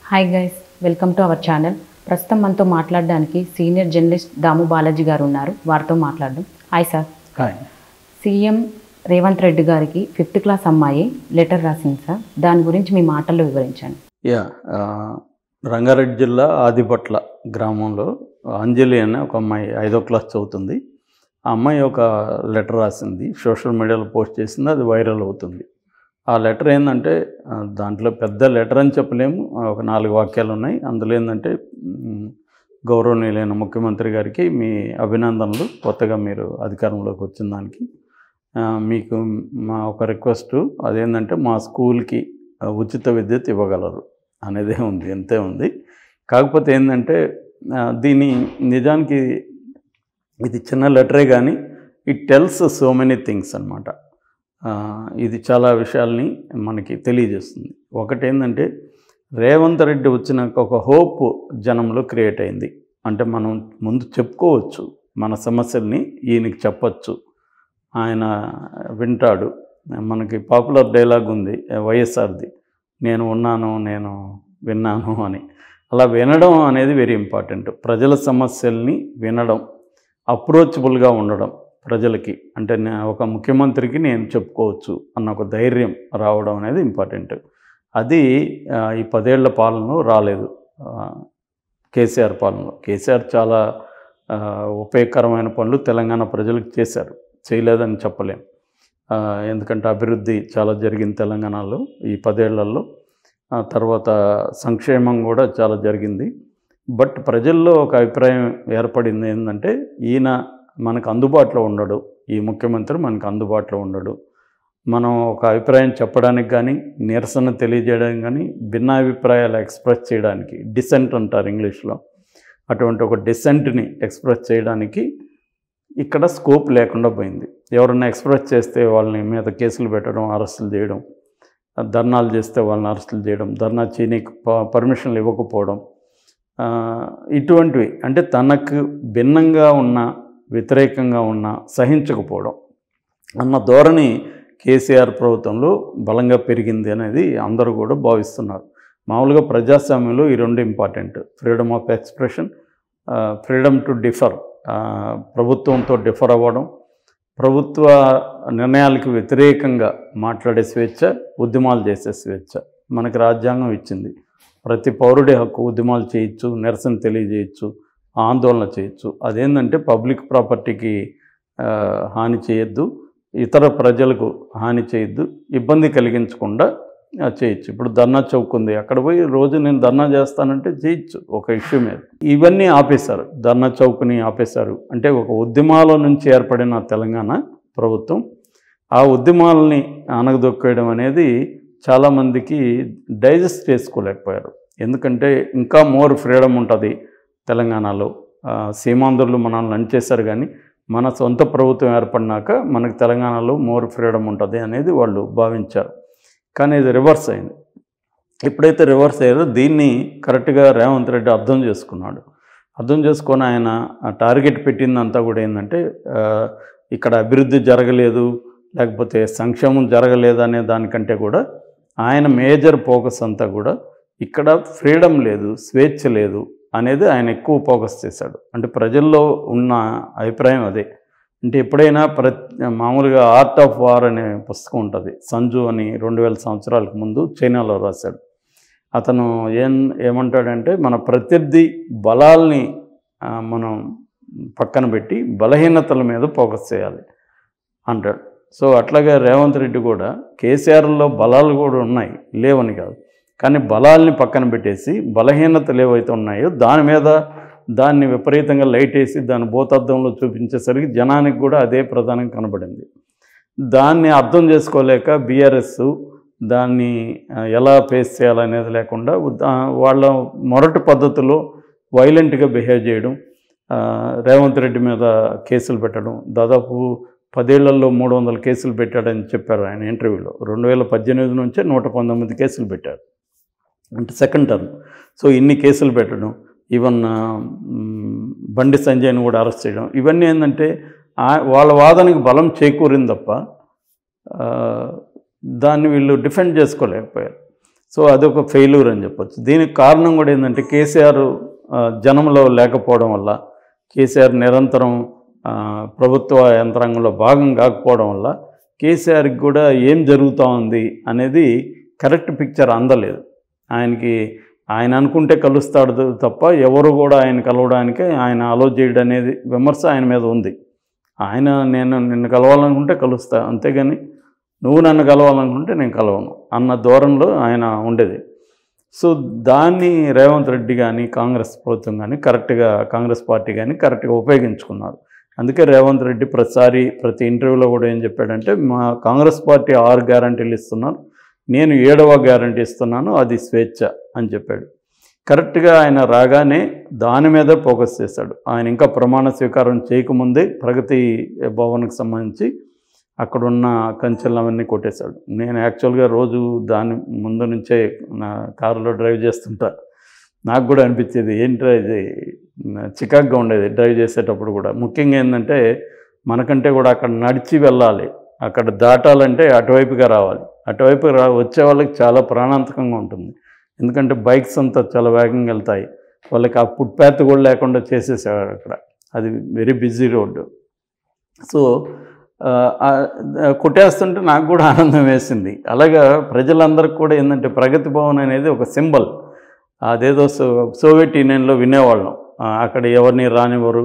Hi guys, welcome to our channel. ప్రస్తుతం మనతో మాట్లాడడానికి సీనియర్ జర్నలిస్ట్ దాము బాలాజీ గారు ఉన్నారు. వారితో మాట్లాడడం. Hi sir. Hi. CM Revanth Reddy గారికి 5th క్లాస్ అమ్మాయి లెటర్ రాసింది సార్. దాని గురించి మీ మాటల్లో వివరించండి. రంగారెడ్డి జిల్లా ఆదిపట్ల గ్రామంలో అంజలి అనే ఒక అమ్మాయి 5వ క్లాస్ చదువుతుంది. ఆ అమ్మాయి ఒక లెటర్ రాసింది, సోషల్ మీడియాలో పోస్ట్ చేసింది, అది వైరల్ అవుతుంది. ఆ లెటర్ ఏంటంటే, దాంట్లో పెద్ద లెటర్ అని చెప్పలేము, ఒక 4 వాక్యాలు ఉన్నాయి. అందులో ఏంటంటే, గౌరవనీయులైన ముఖ్యమంత్రి గారికి మీ అభినందనలు, కొత్తగా మీరు అధికారంలోకి వచ్చిన దానికి. మీకు మా ఒక రిక్వెస్టు, అదేంటంటే మా స్కూల్కి ఉచిత విద్యుత్ ఇవ్వగలరు అనేదే ఉంది, అంతే ఉంది. కాకపోతే ఏంటంటే, దీని నిజానికి ఇది చిన్న లెటరే కానీ it tells so many things అన్నమాట. ఇది చాలా విషయాల్ని మనకి తెలియజేస్తుంది. ఒకటి ఏంటంటే, రేవంత్ రెడ్డి వచ్చినాక ఒక హోప్ జనంలో క్రియేట్ అయింది. అంటే మనం ముందు చెప్పుకోవచ్చు, మన సమస్యల్ని ఈయనకి చెప్పచ్చు, ఆయన వింటాడు. మనకి పాపులర్ డైలాగ్ ఉంది వైఎస్ఆర్ది, నేను ఉన్నాను, నేను విన్నాను అని. అలా వినడం అనేది వెరీ ఇంపార్టెంట్. ప్రజల సమస్యల్ని వినడం, అప్రోచబుల్గా ఉండడం ప్రజలకి. అంటే ఒక ముఖ్యమంత్రికి నేను చెప్పుకోవచ్చు అన్న ఒక ధైర్యం రావడం అనేది ఇంపార్టెంట్. అది ఈ 10 ఏళ్ల పాలనలో రాలేదు. కేసీఆర్ పాలనలో కేసీఆర్ చాలా ఉపయోగకరమైన పనులు తెలంగాణ ప్రజలకు చేశారు, చేయలేదని చెప్పలేం. ఎందుకంటే అభివృద్ధి చాలా జరిగింది తెలంగాణలో ఈ 10 ఏళ్లలో. తర్వాత సంక్షేమం కూడా చాలా జరిగింది. బట్ ప్రజల్లో ఒక అభిప్రాయం ఏర్పడింది ఏంటంటే, ఈయన మనకు అందుబాటులో ఉండడు, ఈ ముఖ్యమంత్రి మనకు అందుబాటులో ఉండడు. మనం ఒక అభిప్రాయం చెప్పడానికి కానీ, నిరసన తెలియజేయడానికి కానీ, భిన్నాభిప్రాయాలు ఎక్స్ప్రెస్ చేయడానికి, డిసెంట్ అంటారు ఇంగ్లీష్లో, అటువంటి ఒక డిసెంట్ని ఎక్స్ప్రెస్ చేయడానికి ఇక్కడ స్కోప్ లేకుండా పోయింది. ఎవరన్నా ఎక్స్ప్రెస్ చేస్తే వాళ్ళని మీద కేసులు పెట్టడం, అరెస్టులు చేయడం, ధర్నాలు చేస్తే వాళ్ళని అరెస్టులు చేయడం, ధర్నా చేయడానికి పర్మిషన్లు ఇవ్వకపోవడం, ఇటువంటివి. అంటే తనకు భిన్నంగా ఉన్న, వ్యతిరేకంగా ఉన్న సహించకపోవడం అన్న ధోరణి కేసీఆర్ ప్రభుత్వంలో బలంగా పెరిగింది అనేది అందరూ కూడా భావిస్తున్నారు. మామూలుగా ప్రజాస్వామ్యంలో ఈ 2 important: freedom of expression, freedom to differ, ప్రభుత్వంతో డిఫర్ అవ్వడం, ప్రభుత్వ నిర్ణయాలకు వ్యతిరేకంగా మాట్లాడే స్వేచ్ఛ, ఉద్యమాలు చేసే స్వేచ్ఛ మనకి రాజ్యాంగం ఇచ్చింది. ప్రతి పౌరుడి హక్కు, ఉద్యమాలు చేయొచ్చు, నిరసన తెలియజేయచ్చు, ఆందోళన చేయొచ్చు. అదేంటంటే పబ్లిక్ ప్రాపర్టీకి హాని చేయొద్దు, ఇతర ప్రజలకు హాని చేయొద్దు, ఇబ్బంది కలిగించకుండా చేయొచ్చు. ఇప్పుడు ధర్నా చౌక్ ఉంది, అక్కడ పోయి రోజు నేను ధర్నా చేస్తానంటే చేయొచ్చు ఒక ఇష్యూ మీద. ఇవన్నీ ఆపేశారు, ధర్నా చౌక్ని ఆపేశారు. అంటే ఒక ఉద్యమాల నుంచి ఏర్పడిన తెలంగాణ ప్రభుత్వం ఆ ఉద్యమాలని అణగదొక్కేయడం అనేది చాలామందికి డైజెస్ట్ చేసుకోలేకపోయారు. ఎందుకంటే ఇంకా మోర్ ఫ్రీడమ్ ఉంటుంది తెలంగాణలో. సీమాంధ్రులు మనల్ని లంచేశారు, కానీ మన సొంత ప్రభుత్వం ఏర్పడినాక మనకు తెలంగాణలో మోర్ ఫ్రీడమ్ ఉంటుంది అనేది వాళ్ళు భావించారు. కానీ ఇది రివర్స్ అయింది. ఎప్పుడైతే రివర్స్ అయ్యారో దీన్ని కరెక్ట్గా రేవంత్ రెడ్డి అర్థం చేసుకున్నాడు. అర్థం చేసుకొని ఆయన టార్గెట్ పెట్టిందంతా కూడా ఏంటంటే, ఇక్కడ అభివృద్ధి జరగలేదు, లేకపోతే సంక్షేమం జరగలేదు అనే దానికంటే కూడా ఆయన మేజర్ ఫోకస్ అంతా కూడా ఇక్కడ ఫ్రీడమ్ లేదు, స్వేచ్ఛ లేదు అనేది ఆయన ఎక్కువ ఫోకస్ చేశాడు. అంటే ప్రజల్లో ఉన్న అభిప్రాయం అదే. అంటే ఎప్పుడైనా మామూలుగా ఆర్ట్ ఆఫ్ వార్ అనే పుస్తకం ఉంటుంది, సంజు అని 2000 సంవత్సరాలకు ముందు చైనాలో రాశాడు. అతను ఏమంటాడంటే, మన ప్రత్యర్థి బలాల్ని మనం పక్కన పెట్టి బలహీనతల మీద ఫోకస్ చేయాలి అంటాడు. సో అట్లాగే రేవంత్ రెడ్డి కూడా కేసీఆర్లో బలాలు కూడా ఉన్నాయి, లేవని కాదు, కానీ బలాల్ని పక్కన పెట్టేసి బలహీనతలు ఏవైతే ఉన్నాయో దాన్ని విపరీతంగా లైట్ వేసి దాన్ని భూతద్దంలో చూపించేసరికి జనానికి కూడా అదే ప్రధానంగా కనబడింది. దాన్ని అర్థం చేసుకోలేక బీఆర్ఎస్ దాన్ని ఎలా ఫేస్ చేయాలనేది లేకుండా వాళ్ళ మొరటి పద్ధతిలో వైలెంట్గా బిహేవ్ చేయడం, రేవంత్ రెడ్డి మీద కేసులు పెట్టడం. దాదాపు 10 ఏళ్లలో 300 కేసులు పెట్టాడని చెప్పారు ఆయన ఇంటర్వ్యూలో. 2018 నుంచే 119 కేసులు పెట్టారు, అంటే సెకండ్ టర్మ్. సో ఇన్ని కేసులు పెట్టడం, ఈవెన్ బండి సంజయ్ని కూడా అరెస్ట్ చేయడం, ఇవన్నీ ఏంటంటే వాళ్ళ వాదనకి బలం చేకూరింది తప్ప దాన్ని వీళ్ళు డిఫెండ్ చేసుకోలేకపోయారు. సో అదొక ఫెయిల్యూర్ అని చెప్పొచ్చు. దీనికి కారణం కూడా ఏంటంటే కేసీఆర్ జనంలో లేకపోవడం వల్ల, కేసీఆర్ నిరంతరం ప్రభుత్వ యంత్రాంగంలో భాగం కాకపోవడం వల్ల కేసీఆర్కి కూడా ఏం జరుగుతూ ఉంది అనేది కరెక్ట్ పిక్చర్ అందలేదు. ఆయన అనుకుంటే కలుస్తాడు తప్ప ఎవరు కూడా ఆయన కలవడానికి ఆయన అలో చేయడం అనేది విమర్శ ఆయన మీద ఉంది. నేను నిన్ను కలవాలనుకుంటే కలుస్తా, అంతేగాని నువ్వు నన్ను కలవాలనుకుంటే నేను కలవను అన్న ధోరణిలో ఆయన ఉండేది. సో దాన్ని రేవంత్ రెడ్డి కానీ కాంగ్రెస్ ప్రభుత్వం కానీ కరెక్ట్గా, కాంగ్రెస్ పార్టీ కానీ కరెక్ట్గా ఉపయోగించుకున్నారు. అందుకే రేవంత్ రెడ్డి ప్రతి ఇంటర్వ్యూలో కూడా ఏం చెప్పాడంటే, మా కాంగ్రెస్ పార్టీ 6 గ్యారంటీలు ఇస్తున్నారు, నేను 7వ గ్యారంటీ ఇస్తున్నాను, అది స్వేచ్ఛ అని చెప్పాడు. కరెక్ట్గా ఆయన రాగానే దాని మీద ఫోకస్ చేశాడు. ఆయన ఇంకా ప్రమాణ స్వీకారం చేయకముందే ప్రగతి భవన్కి సంబంధించి అక్కడున్న కంచెలు అవన్నీ కొట్టేశాడు. నేను యాక్చువల్గా రోజు దాని ముందు నుంచే నా కారులో డ్రైవ్ చేస్తుంటా. నాకు కూడా అనిపించేది ఏంటో ఇది చికాగ్గా ఉండేది డ్రైవ్ చేసేటప్పుడు కూడా. ముఖ్యంగా ఏంటంటే మనకంటే కూడా అక్కడ నడిచి వెళ్ళాలి, అక్కడ దాటాలంటే అటువైపుగా రావాలి. అటువైపు వచ్చే వాళ్ళకి చాలా ప్రాణాంతకంగా ఉంటుంది. ఎందుకంటే బైక్స్ అంతా చాలా వేగంగా వెళ్తాయి. వాళ్ళకి ఆ ఫుట్పాత్ కూడా లేకుండా చేసేసాడు అక్కడ. అది వెరీ బిజీ రోడ్డు. సో కొట్టేస్తుంటే నాకు కూడా ఆనందం వేసింది. అలాగా ప్రజలందరికీ కూడా ఏంటంటే ప్రగతి భవన్ అనేది ఒక సింబల్. అదేదో సోవియట్ యూనియన్లో వినేవాళ్ళం, అక్కడ ఎవరిని రానివ్వరు,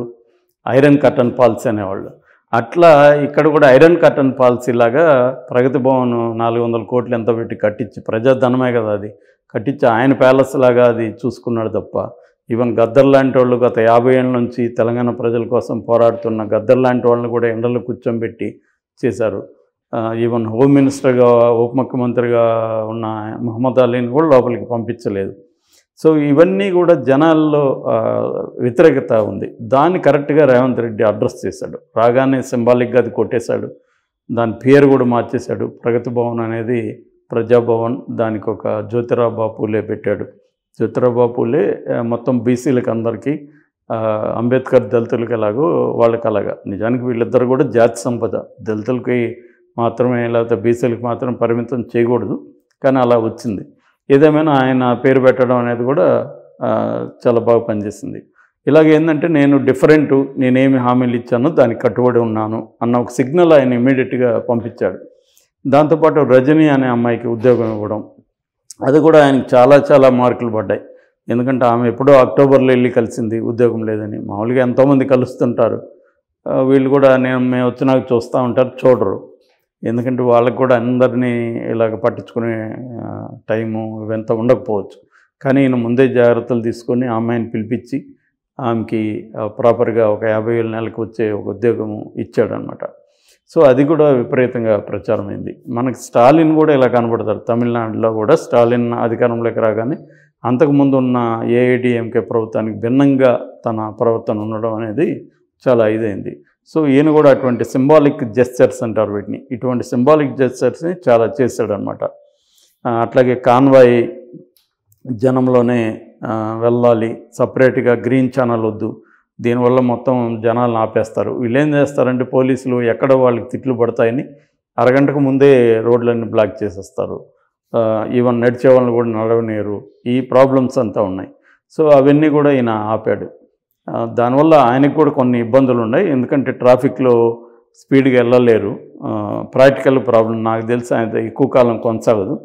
ఐరన్ కర్టన్ పాలసీ అనేవాళ్ళు. అట్లా ఇక్కడ కూడా ఐరన్ కర్టన్ పాలసీ లాగా ప్రగతి భవన్ 400 కోట్లు ఎంత పెట్టి కట్టించి, ప్రజాధనమే కదా అది, కట్టించి ఆయన ప్యాలెస్ లాగా అది చూసుకున్నాడు తప్ప, ఈవెన్ గద్దర్ లాంటి వాళ్ళు గత 50 ఏళ్ళ నుంచి తెలంగాణ ప్రజల కోసం పోరాడుతున్న గద్దర్ లాంటి వాళ్ళని కూడా ఎండలో కూర్చోబెట్టి చేశారు. ఈవెన్ హోమ్ మినిస్టర్గా, ఉప ముఖ్యమంత్రిగా ఉన్న మహమ్మద్ అలీని కూడా లోపలికి పంపించలేదు. సో ఇవన్నీ కూడా జనాల్లో వ్యతిరేకత ఉంది. దాన్ని కరెక్ట్గా రేవంత్ రెడ్డి అడ్రస్ చేశాడు. రాగానే సింబాలిక్గా అది కొట్టేశాడు. దాని పేరు కూడా మార్చేశాడు. ప్రగతి భవన్ అనేది ప్రజాభవన్, దానికి ఒక జ్యోతిరావు బాపులే పెట్టాడు. జ్యోతిరావు బాపులే మొత్తం బీసీలకు అందరికీ, అంబేద్కర్ దళితులకి ఎలాగో వాళ్ళకి అలాగా. నిజానికి వీళ్ళిద్దరు కూడా జాతి సంపద, దళితులకి మాత్రమే లేకపోతే బీసీలకు మాత్రం పరిమితం చేయకూడదు, కానీ అలా వచ్చింది. ఏదేమైనా ఆయన పేరు పెట్టడం అనేది కూడా చాలా బాగా పనిచేసింది. ఇలాగేంటంటే నేను డిఫరెంటు, నేనేమి హామీలు ఇచ్చానో దానికి కట్టుబడి ఉన్నాను అన్న ఒక సిగ్నల్ ఆయన ఇమీడియట్గా పంపించాడు. దాంతోపాటు రజనీ అనే అమ్మాయికి ఉద్యోగం ఇవ్వడం, అది కూడా ఆయనకు చాలా చాలా మార్కులు పడ్డాయి. ఎందుకంటే ఆమె ఎప్పుడో అక్టోబర్లో వెళ్ళి కలిసింది, ఉద్యోగం లేదని. మామూలుగా ఎంతోమంది కలుస్తుంటారు, వీళ్ళు కూడా మేము వచ్చినాక చూస్తూ ఉంటారు, చూడరు. ఎందుకంటే వాళ్ళకు కూడా అందరినీ ఇలాగ పట్టించుకునే టైము ఇవంతా ఉండకపోవచ్చు. కానీ ఈయన ముందే జాగ్రత్తలు తీసుకొని అమ్మాయిని పిలిపించి ఆమెకి ప్రాపర్గా ఒక 50,000 నెలకు వచ్చే ఒక ఉద్యోగం ఇచ్చాడనమాట. సో అది కూడా విపరీతంగా ప్రచారమైంది. మనకి స్టాలిన్ కూడా ఇలా కనబడతారు. తమిళనాడులో కూడా స్టాలిన్ అధికారంలోకి రాగానే అంతకుముందు ఉన్న ఏఐడిఎంకే ప్రభుత్వానికి భిన్నంగా తన ప్రవర్తన ఉండడం అనేది చాలా ఇదైంది. సో ఈయన కూడా అటువంటి సింబాలిక్ జెస్చర్స్ అంటారు వీటిని, ఇటువంటి సింబాలిక్ జెస్చర్స్ని చాలా చేశాడనమాట. అట్లాగే కాన్వాయ్ జనంలోనే వెళ్ళాలి, సపరేట్గా గ్రీన్ ఛానల్ వద్దు, దీనివల్ల మొత్తం జనాలను ఆపేస్తారు. వీళ్ళు ఏం చేస్తారంటే పోలీసులు ఎక్కడ వాళ్ళకి తిట్లు పడతాయని అరగంటకు ముందే రోడ్లన్నీ బ్లాక్ చేసేస్తారు. ఈవెన్ నడిచే వాళ్ళని కూడా నడవనీయరు. ఈ ప్రాబ్లమ్స్ అంతా ఉన్నాయి. సో అవన్నీ కూడా ఈయన ఆపాడు. దానివల్ల ఆయనకు కూడా కొన్ని ఇబ్బందులు ఉన్నాయి. ఎందుకంటే ట్రాఫిక్లో స్పీడ్గా వెళ్ళలేరు. ప్రాక్టికల్ ప్రాబ్లం నాకు తెలిసి ఆయన ఎక్కువ కాలం కొనసాగదు.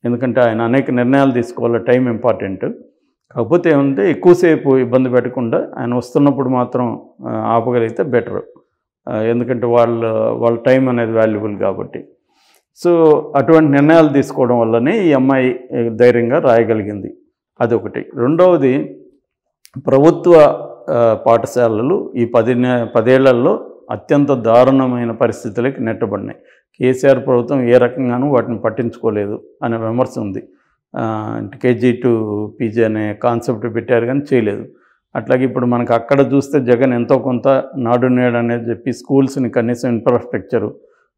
ఎందుకంటే ఆయన అనేక నిర్ణయాలు తీసుకోవాలి, టైం ఇంపార్టెంట్. కాకపోతే ఏమంటే ఎక్కువసేపు ఇబ్బంది పెట్టకుండా ఆయన వస్తున్నప్పుడు మాత్రం ఆపగలిగితే బెటర్. ఎందుకంటే వాళ్ళ టైం అనేది వాల్యుబుల్ కాబట్టి. సో అటువంటి నిర్ణయాలు తీసుకోవడం వల్లనే ఈ అమ్మాయి ధైర్యంగా రాయగలిగింది. అదొకటి. రెండవది, ప్రభుత్వ పాఠశాలలు ఈ 10 ఏళ్లలో అత్యంత దారుణమైన పరిస్థితులకి నెట్టబడినాయి. కేసీఆర్ ప్రభుత్వం ఏ రకంగానూ వాటిని పట్టించుకోలేదు అనే విమర్శ ఉంది. కేజీ టు పీజీ అనే కాన్సెప్ట్ పెట్టారు కానీ చేయలేదు. అట్లాగే ఇప్పుడు మనకు అక్కడ చూస్తే జగన్ ఎంతో కొంత నాడు నేడు అనేది చెప్పి స్కూల్స్ని కనీసం ఇన్ఫ్రాస్ట్రక్చరు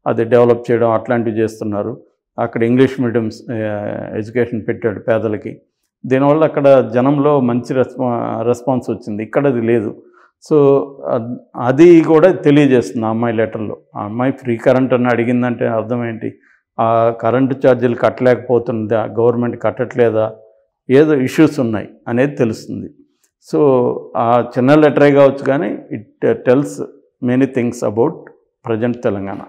అది డెవలప్ చేయడం అట్లాంటివి చేస్తున్నారు. అక్కడ ఇంగ్లీష్ మీడియం ఎడ్యుకేషన్ పెట్టాడు పేదలకి. దీనివల్ల అక్కడ జనంలో మంచి రెస్పాన్స్ వచ్చింది. ఇక్కడ అది లేదు. సో అది కూడా తెలియజేస్తుంది ఆ అమ్మాయి లెటర్లో. ఆ అమ్మాయి ఫ్రీ కరెంట్ అని అడిగిందంటే అర్థం ఏంటి? ఆ కరెంటు ఛార్జీలు కట్టలేకపోతుందా, గవర్నమెంట్ కట్టట్లేదా, ఏదో ఇష్యూస్ ఉన్నాయి అనేది తెలుస్తుంది. సో ఆ చిన్న లెటరే కావచ్చు కానీ it tells many things about present Telangana.